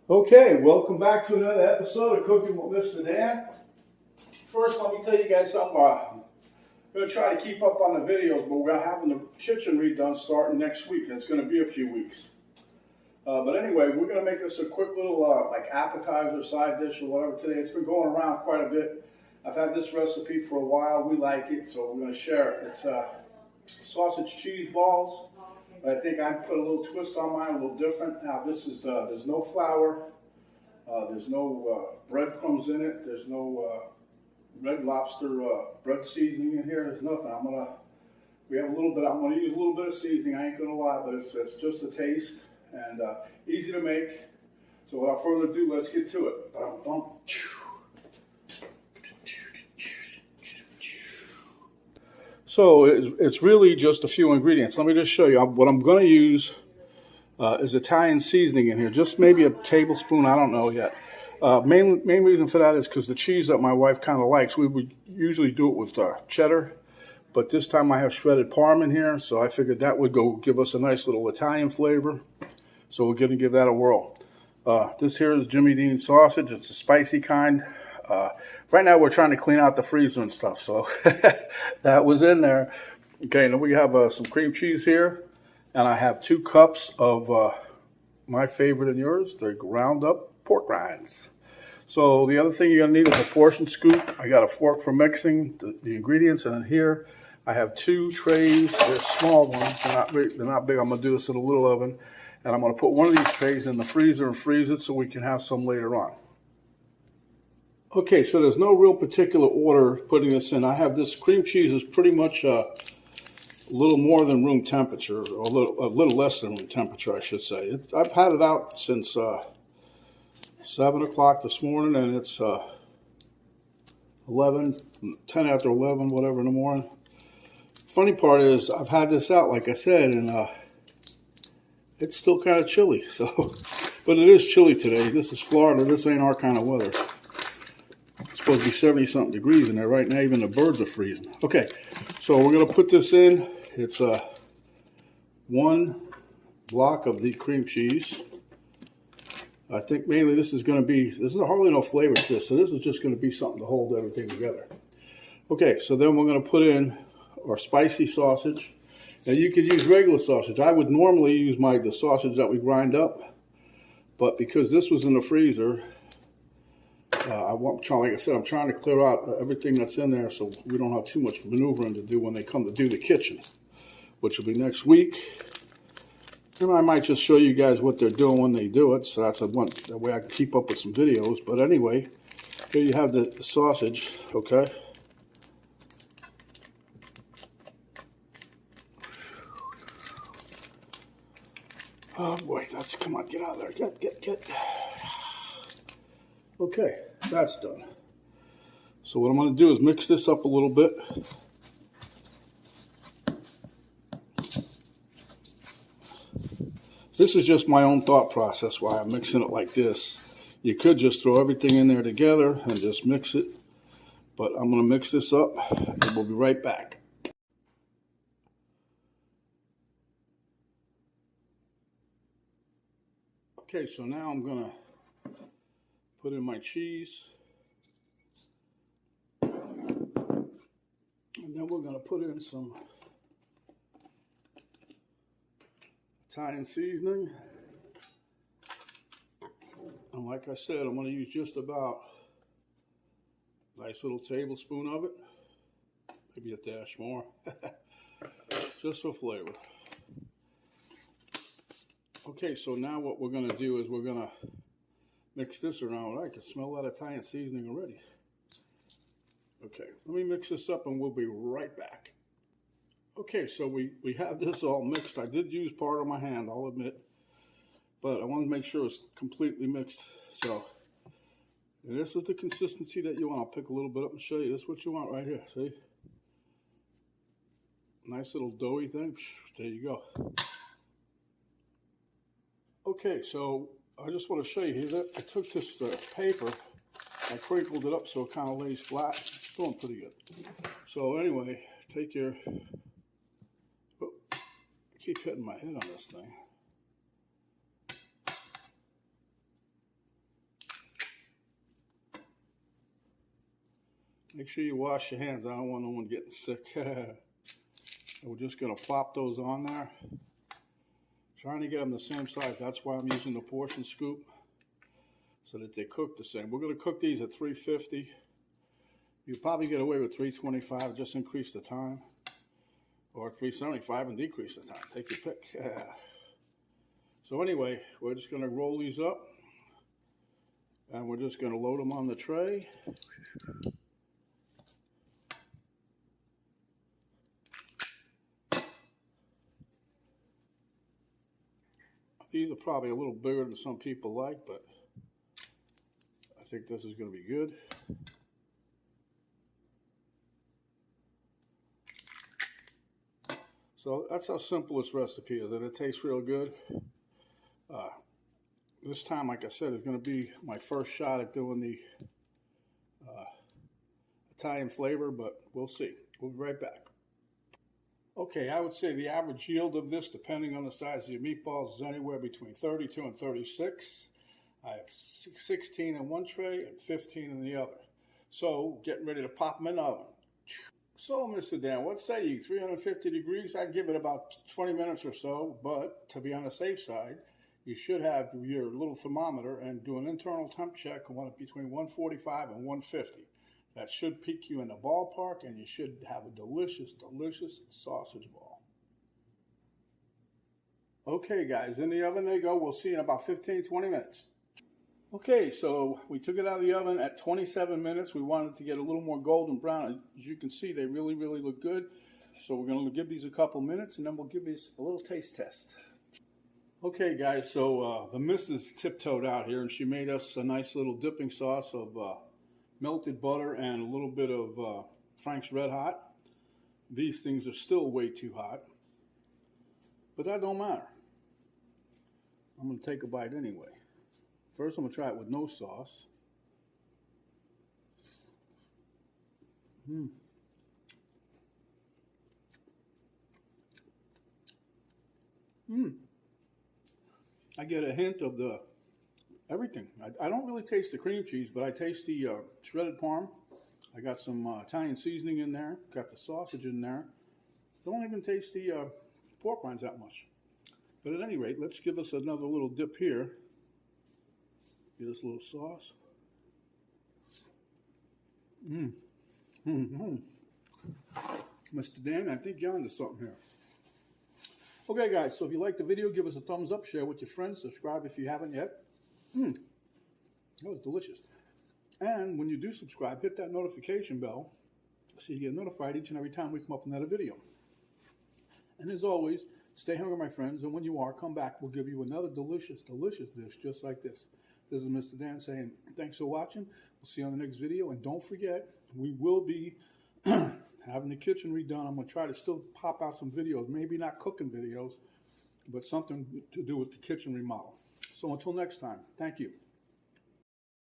Okay, welcome back to another episode of Cooking with Mr. Dan. First, let me tell you guys something. I'm going to try to keep up on the videos, but we're having the kitchen redone starting next week, and it's going to be a few weeks. But anyway, we're going to make this a quick little like appetizer, side dish, or whatever today. It's been going around quite a bit. I've had this recipe for a while. We like it, so we're going to share it. It's sausage cheese balls. But I think I put a little twist on mine, a little different. Now this is, there's no flour, there's no breadcrumbs in it, there's no Red Lobster bread seasoning in here, there's nothing. I'm gonna use a little bit of seasoning, I ain't gonna lie, but it's just a taste and easy to make. So without further ado, let's get to it. So it's really just a few ingredients. Let me just show you. What I'm going to use is Italian seasoning in here. Just maybe a tablespoon. I don't know yet. Main reason for that is because the cheese that my wife kind of likes. We would usually do it with cheddar. But this time I have shredded Parm in here. So I figured that would give us a nice little Italian flavor. So we're going to give that a whirl. This here is Jimmy Dean sausage. It's a spicy kind. Right now we're trying to clean out the freezer and stuff, so that was in there. Okay, now we have some cream cheese here, and I have 2 cups of my favorite and yours, the ground up pork rinds. So the other thing you're going to need is a portion scoop. I got a fork for mixing the ingredients, and then here I have 2 trays. They're small ones, they're not big. I'm going to do this in a little oven, and I'm going to put one of these trays in the freezer and freeze it so we can have some later on. Okay, so there's no real particular order putting this in. I have this cream cheese is pretty much a little more than room temperature, or a little less than room temperature, I should say. I've had it out since 7 o'clock this morning, and it's 10 after 11, whatever in the morning. Funny part is I've had this out, like I said, and it's still kind of chilly. So, but it is chilly today. This is Florida. This ain't our kind of weather. It's supposed to be 70-something degrees in there right now. Even the birds are freezing. Okay, so we're going to put this in. It's 1 block of the cream cheese. I think mainly this is hardly no flavor to this, so this is just going to be something to hold everything together. Okay, so then we're going to put in our spicy sausage. Now you could use regular sausage. I would normally use the sausage that we grind up, but because this was in the freezer, like I said, I'm trying to clear out everything that's in there so we don't have too much maneuvering to do when they come to do the kitchen, which will be next week. And I might just show you guys what they're doing when they do it, so that way I can keep up with some videos. But anyway, here you have the sausage, okay? Oh boy, come on, get out of there, get. Okay, that's done. So what I'm going to do is mix this up a little bit. This is just my own thought process why I'm mixing it like this. You could just throw everything in there together and just mix it. But I'm going to mix this up and we'll be right back. Okay, so now I'm going to put in my cheese. And then we're going to put in some Italian seasoning. And like I said, I'm going to use just about a nice little tablespoon of it. Maybe a dash more. Just for flavor. Okay, so now what we're going to do is we're going to mix this around. I can smell that Italian seasoning already. Okay, let me mix this up and we'll be right back. Okay, so we have this all mixed. I did use part of my hand, I'll admit, but I want to make sure it's completely mixed. So, and this is the consistency that you want. I'll pick a little bit up and show you. This is what you want right here, see? Nice little doughy thing. There you go. Okay, so I just want to show you here that I took this paper, I crinkled it up so it kind of lays flat. It's doing pretty good. So anyway, take your, oh, I keep hitting my head on this thing. Make sure you wash your hands. I don't want no one getting sick. And we're just going to plop those on there. Trying to get them the same size. That's why I'm using the portion scoop, so that they cook the same. We're going to cook these at 350. You probably get away with 325, just increase the time. Or 375 and decrease the time. Take your pick. So anyway, we're just going to roll these up. And we're just going to load them on the tray. These are probably a little bigger than some people like, but I think this is going to be good. So that's how simple this recipe is, and it tastes real good. This time, like I said, is going to be my first shot at doing the Italian flavor, but we'll see. We'll be right back. Okay, I would say the average yield of this, depending on the size of your meatballs, is anywhere between 32 and 36. I have 16 in one tray and 15 in the other. So, getting ready to pop them in the oven. So, Mr. Dan, what say you? 350 degrees? I'd give it about 20 minutes or so, but to be on the safe side, you should have your little thermometer and do an internal temp check between 145 and 150. That should peak you in the ballpark, and you should have a delicious, delicious sausage ball. Okay, guys, in the oven they go. We'll see in about 15, 20 minutes. Okay, so we took it out of the oven at 27 minutes. We wanted to get a little more golden brown. As you can see, they really, really look good. So we're going to give these a couple minutes, and then we'll give these a little taste test. Okay, guys, so the missus tiptoed out here, and she made us a nice little dipping sauce of melted butter and a little bit of Frank's Red Hot. These things are still way too hot, but that don't matter. I'm going to take a bite anyway. First, I'm going to try it with no sauce. I get a hint of the everything. I don't really taste the cream cheese, but I taste the shredded parm. I got some Italian seasoning in there. Got the sausage in there. Don't even taste the pork rinds that much. But at any rate, let's give us another little dip here. Get us a little sauce. Mr. Dan, I think you're onto something here. Okay, guys, so if you liked the video, give us a thumbs up, share with your friends, subscribe if you haven't yet. That was delicious. And when you do subscribe, hit that notification bell so you get notified each and every time we come up with another video. And as always, stay hungry, my friends, and when you are, come back. We'll give you another delicious, delicious dish just like this. This is Mr. Dan saying thanks for watching. We'll see you on the next video. And don't forget, we will be having the kitchen redone. I'm going to try to still pop out some videos, maybe not cooking videos, but something to do with the kitchen remodel. So until next time, thank you.